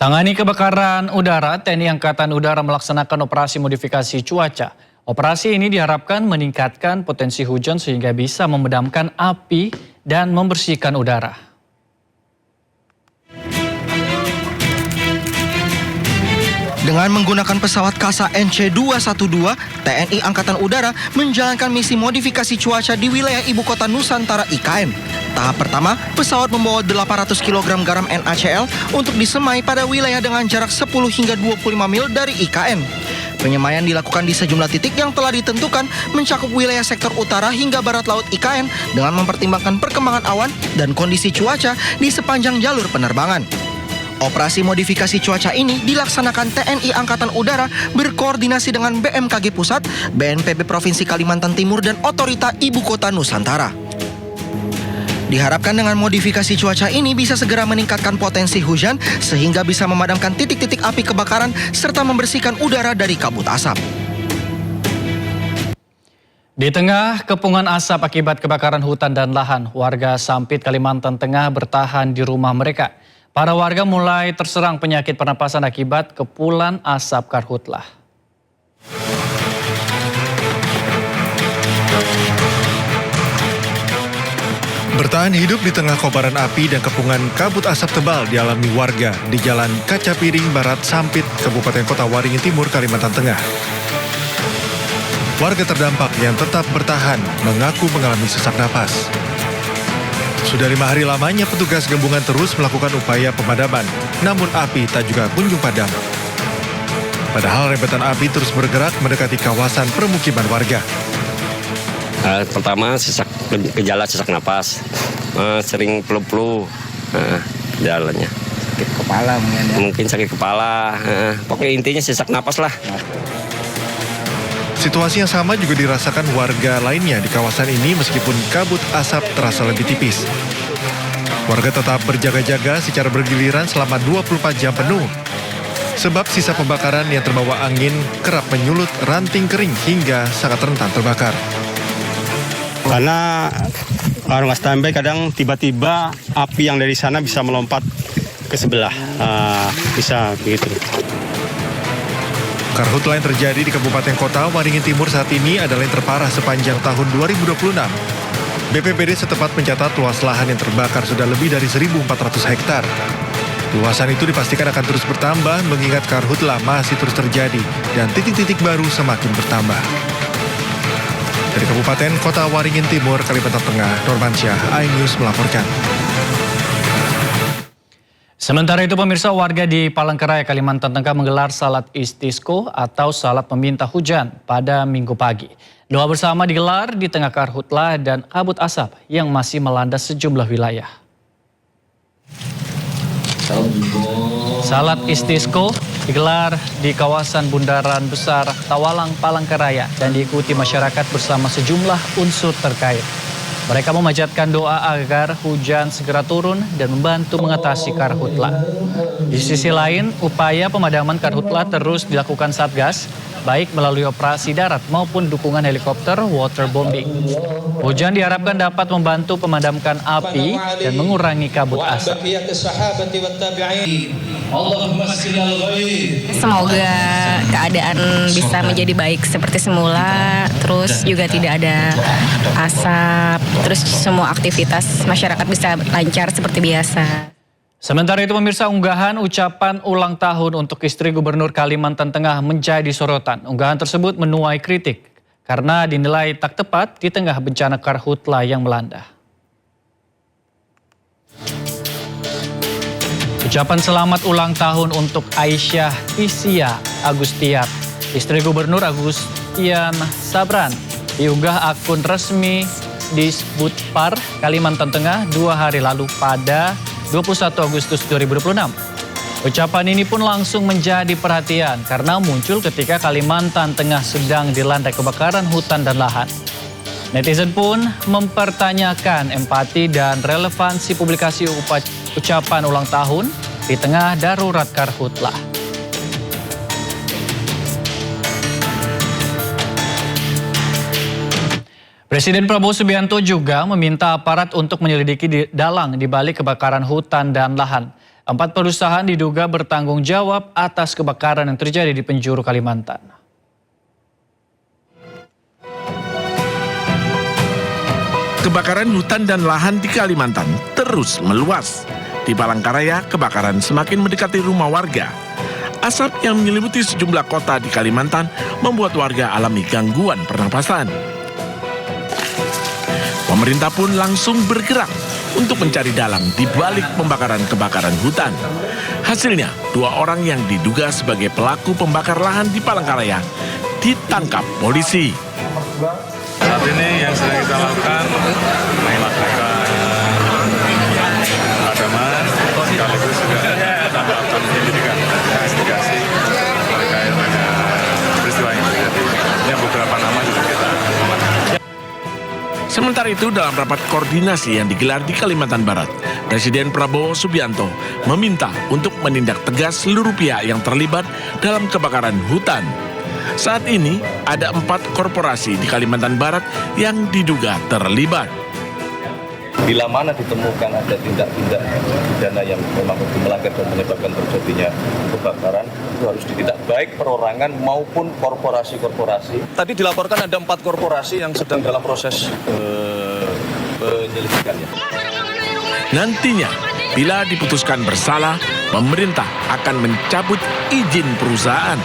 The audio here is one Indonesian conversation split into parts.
Tangani kebakaran udara, TNI Angkatan Udara melaksanakan operasi modifikasi cuaca. Operasi ini diharapkan meningkatkan potensi hujan sehingga bisa memadamkan api dan membersihkan udara. Dengan menggunakan pesawat Kasa NC-212, TNI Angkatan Udara menjalankan misi modifikasi cuaca di wilayah Ibu Kota Nusantara IKN. Tahap pertama, pesawat membawa 800 kg garam NaCl untuk disemai pada wilayah dengan jarak 10 hingga 25 mil dari IKN. Penyemaian dilakukan di sejumlah titik yang telah ditentukan mencakup wilayah sektor utara hingga barat laut IKN dengan mempertimbangkan perkembangan awan dan kondisi cuaca di sepanjang jalur penerbangan. Operasi modifikasi cuaca ini dilaksanakan TNI Angkatan Udara berkoordinasi dengan BMKG Pusat, BNPB Provinsi Kalimantan Timur, dan Otorita Ibu Kota Nusantara. Diharapkan dengan modifikasi cuaca ini bisa segera meningkatkan potensi hujan sehingga bisa memadamkan titik-titik api kebakaran serta membersihkan udara dari kabut asap. Di tengah kepungan asap akibat kebakaran hutan dan lahan, warga Sampit, Kalimantan Tengah bertahan di rumah mereka. Para warga mulai terserang penyakit pernapasan akibat kepulan asap karhutlah. Bertahan hidup di tengah kobaran api dan kepungan kabut asap tebal dialami warga di Jalan Kaca Piring Barat Sampit, Kabupaten Kota Waringin Timur, Kalimantan Tengah. Warga terdampak yang tetap bertahan mengaku mengalami sesak napas. Sudah 5 hari lamanya petugas gabungan terus melakukan upaya pemadaman, namun api tak juga kunjung padam. Padahal rentetan api terus bergerak mendekati kawasan permukiman warga. Pertama gejala sesak napas, sering flu-flu jalannya. Sakit kepala mungkin ya? Mungkin sakit kepala, pokoknya intinya sesak napas lah. Situasi yang sama juga dirasakan warga lainnya di kawasan ini meskipun kabut asap terasa lebih tipis. Warga tetap berjaga-jaga secara bergiliran selama 24 jam penuh. Sebab sisa pembakaran yang terbawa angin kerap menyulut ranting kering hingga sangat rentan terbakar. Karena orang standby kadang tiba-tiba api yang dari sana bisa melompat ke sebelah, bisa begitu. Karhutlah yang terjadi di Kabupaten Kota Waringin Timur saat ini adalah yang terparah sepanjang tahun 2026. BPBD setempat mencatat luas lahan yang terbakar sudah lebih dari 1.400 hektar. Luasan itu dipastikan akan terus bertambah mengingat karhutlah masih terus terjadi dan titik-titik baru semakin bertambah. Dari Kabupaten Kota Waringin Timur, Kalimantan Tengah, Normansyah, iNews melaporkan. Sementara itu pemirsa, warga di Palangkaraya, Kalimantan Tengah menggelar salat istisqo atau salat meminta hujan pada Minggu pagi. Doa bersama digelar di tengah karhutlah dan kabut asap yang masih melanda sejumlah wilayah. Salat istisqo digelar di kawasan Bundaran Besar Tawalang, Palangkaraya dan diikuti masyarakat bersama sejumlah unsur terkait. Mereka memanjatkan doa agar hujan segera turun dan membantu mengatasi karhutlah. Di sisi lain, upaya pemadaman karhutlah terus dilakukan Satgas, baik melalui operasi darat maupun dukungan helikopter waterbombing. Hujan diharapkan dapat membantu memadamkan api dan mengurangi kabut asap. Semoga keadaan bisa menjadi baik seperti semula, terus juga tidak ada asap, terus semua aktivitas masyarakat bisa lancar seperti biasa. Sementara itu pemirsa, unggahan ucapan ulang tahun untuk istri Gubernur Kalimantan Tengah menjadi sorotan. Unggahan tersebut menuai kritik karena dinilai tak tepat di tengah bencana karhutlah yang melanda. Ucapan selamat ulang tahun untuk Aisyah Isia Agustiat, istri Gubernur Agustian Sabran, diunggah akun resmi di Butpar, Kalimantan Tengah 2 hari lalu pada 21 Agustus 2026. Ucapan ini pun langsung menjadi perhatian karena muncul ketika Kalimantan Tengah sedang dilanda kebakaran hutan dan lahan. Netizen pun mempertanyakan empati dan relevansi publikasi ucapan ulang tahun di tengah darurat karhutlah. Presiden Prabowo Subianto juga meminta aparat untuk menyelidiki dalang di balik kebakaran hutan dan lahan. 4 perusahaan diduga bertanggung jawab atas kebakaran yang terjadi di penjuru Kalimantan. Kebakaran hutan dan lahan di Kalimantan terus meluas. Di Palangkaraya, kebakaran semakin mendekati rumah warga. Asap yang menyelimuti sejumlah kota di Kalimantan membuat warga alami gangguan pernapasan. Pemerintah pun langsung bergerak untuk mencari dalang di balik pembakaran kebakaran hutan. Hasilnya, 2 orang yang diduga sebagai pelaku pembakar lahan di Palangkaraya ditangkap polisi. Saat ini yang sedang kita lakukan melakukan pemadaman, sekaligus juga kita melakukan penyelidikan, investigasi terkait dengan peristiwa yang terjadi. Ini beberapa nama juga kita amankan. Sementara itu, dalam rapat koordinasi yang digelar di Kalimantan Barat, Presiden Prabowo Subianto meminta untuk menindak tegas seluruh pihak yang terlibat dalam kebakaran hutan. Saat ini, ada 4 korporasi di Kalimantan Barat yang diduga terlibat. Bila mana ditemukan ada tindak-tindak pidana yang memang melanggar dan menyebabkan terjadinya kebakaran, itu harus ditindak baik perorangan maupun korporasi-korporasi. Tadi dilaporkan ada 4 korporasi yang sedang dalam proses penyelidikannya. Nantinya, bila diputuskan bersalah, pemerintah akan mencabut izin perusahaan.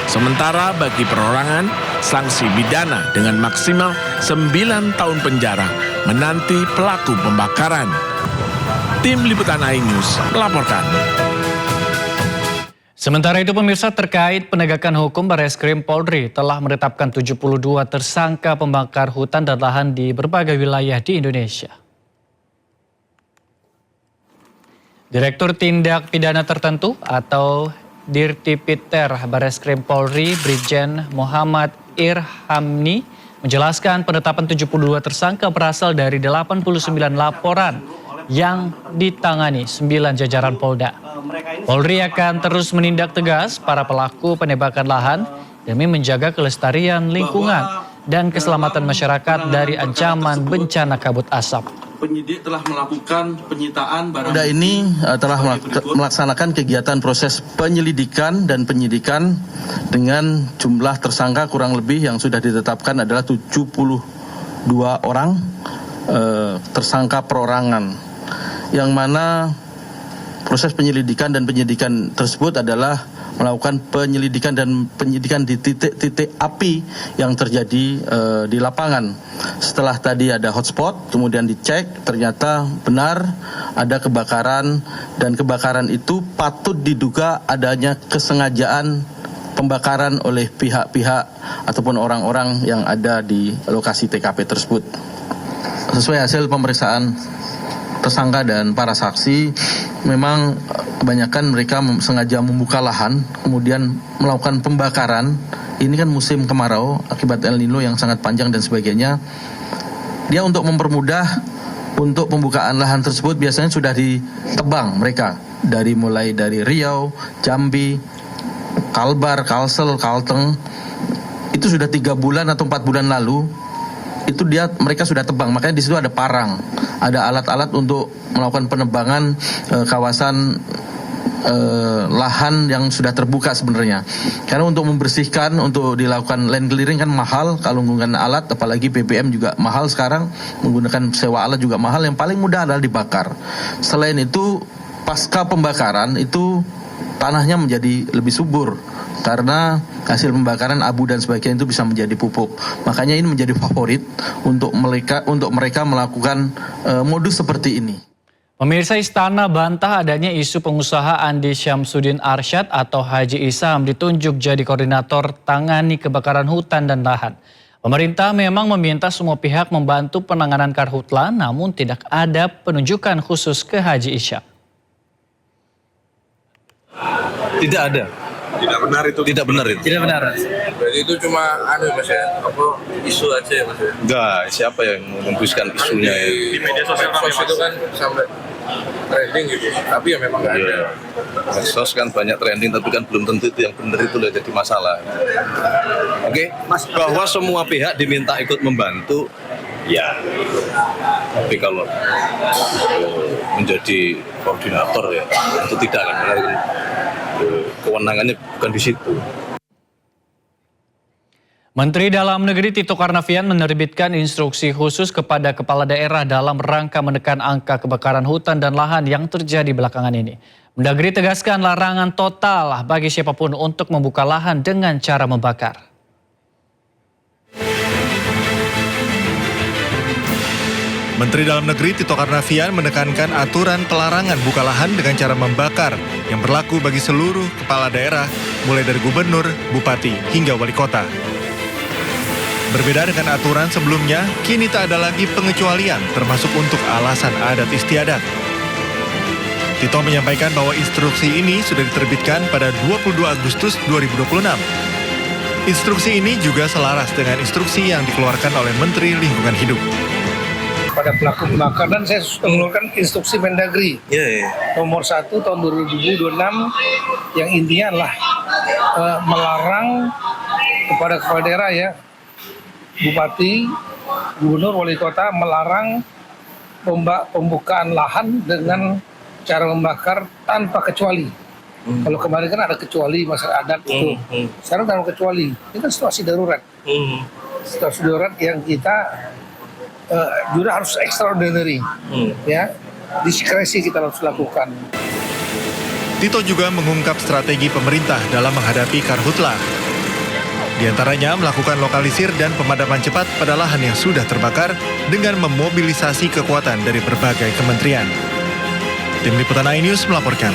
Sementara bagi perorangan, sanksi pidana dengan maksimal 9 tahun penjara menanti pelaku pembakaran. Tim Liputan iNews melaporkan. Sementara itu pemirsa, terkait penegakan hukum, Barreskrim Polri telah menetapkan 72 tersangka pembakar hutan dan lahan di berbagai wilayah di Indonesia. Direktur Tindak Pidana Tertentu atau Dirtipiter Barreskrim Polri Brigjen Muhammad Irhamni menjelaskan penetapan 72 tersangka berasal dari 89 laporan yang ditangani 9 jajaran Polda. Polri akan terus menindak tegas para pelaku penembakan lahan demi menjaga kelestarian lingkungan dan keselamatan masyarakat dari ancaman bencana kabut asap. Penyidik telah melakukan penyitaan barang bukti ini telah melaksanakan kegiatan proses penyelidikan dan penyidikan dengan jumlah tersangka kurang lebih yang sudah ditetapkan adalah 72 orang tersangka perorangan, yang mana proses penyelidikan dan penyidikan tersebut adalah melakukan penyelidikan dan penyidikan di titik-titik api yang terjadi di lapangan. Setelah tadi ada hotspot, kemudian dicek, ternyata benar ada kebakaran, dan kebakaran itu patut diduga adanya kesengajaan pembakaran oleh pihak-pihak ataupun orang-orang yang ada di lokasi TKP tersebut. Sesuai hasil pemeriksaan tersangka dan para saksi, memang kebanyakan mereka sengaja membuka lahan, kemudian melakukan pembakaran. Ini kan musim kemarau akibat El Nino yang sangat panjang dan sebagainya. Dia untuk mempermudah untuk pembukaan lahan tersebut biasanya sudah ditebang mereka mulai dari Riau, Jambi, Kalbar, Kalsel, Kalteng. Itu sudah 3 bulan atau 4 bulan lalu. Itu mereka sudah tebang, makanya di situ ada parang, ada alat-alat untuk melakukan penebangan kawasan lahan yang sudah terbuka sebenarnya. Karena untuk membersihkan, untuk dilakukan land clearing kan mahal kalau menggunakan alat, apalagi BBM juga mahal sekarang, menggunakan sewa alat juga mahal. Yang paling mudah adalah dibakar. Selain itu, pasca pembakaran itu tanahnya menjadi lebih subur karena hasil pembakaran abu dan sebagainya itu bisa menjadi pupuk. Makanya ini menjadi favorit untuk mereka melakukan modus seperti ini. Pemirsa, Istana bantah adanya isu pengusaha Andi Syamsuddin Arsyad atau Haji Isham ditunjuk jadi koordinator tangani kebakaran hutan dan lahan. Pemerintah memang meminta semua pihak membantu penanganan karhutla, namun tidak ada penunjukan khusus ke Haji Isham. Tidak ada. Tidak benar itu. Tidak benar itu. tidak benar. Berarti itu cuma Mas ya, isu aja ya Mas ya? Enggak, siapa yang menghembuskan isunya? Di media sosial itu kan sampai trending gitu, tapi ya memang nggak ada. Medsos kan banyak trending, tapi kan belum tentu itu yang benar itu jadi masalah. Oke, bahwa semua pihak diminta ikut membantu, ya. Tapi kalau menjadi koordinator ya, atau tidak kan? Karena kewenangannya bukan di situ. Menteri Dalam Negeri Tito Karnavian menerbitkan instruksi khusus kepada kepala daerah dalam rangka menekan angka kebakaran hutan dan lahan yang terjadi belakangan ini. Mendagri tegaskan larangan total bagi siapapun untuk membuka lahan dengan cara membakar. Menteri Dalam Negeri Tito Karnavian menekankan aturan pelarangan buka lahan dengan cara membakar yang berlaku bagi seluruh kepala daerah, mulai dari gubernur, bupati, hingga wali kota. Berbeda dengan aturan sebelumnya, kini tak ada lagi pengecualian termasuk untuk alasan adat istiadat. Tito menyampaikan bahwa instruksi ini sudah diterbitkan pada 22 Agustus 2026. Instruksi ini juga selaras dengan instruksi yang dikeluarkan oleh Menteri Lingkungan Hidup. Pada pelaku kebakaran saya mengeluarkan instruksi Mendagri nomor 1 tahun 2026 yang intinya adalah melarang kepada kepala daerah ya, bupati, gubernur, wali kota melarang pembukaan lahan dengan cara membakar tanpa kecuali. Kalau kemarin kan ada kecuali masalah adat itu. Sekarang tanpa kecuali. Ini kan situasi darurat. Situasi darurat yang kita juga harus extraordinary. Ya, diskresi kita harus lakukan. Tito juga mengungkap strategi pemerintah dalam menghadapi karhutla. Di antaranya melakukan lokalisir dan pemadaman cepat pada lahan yang sudah terbakar dengan memobilisasi kekuatan dari berbagai kementerian. Tim Liputan iNews melaporkan.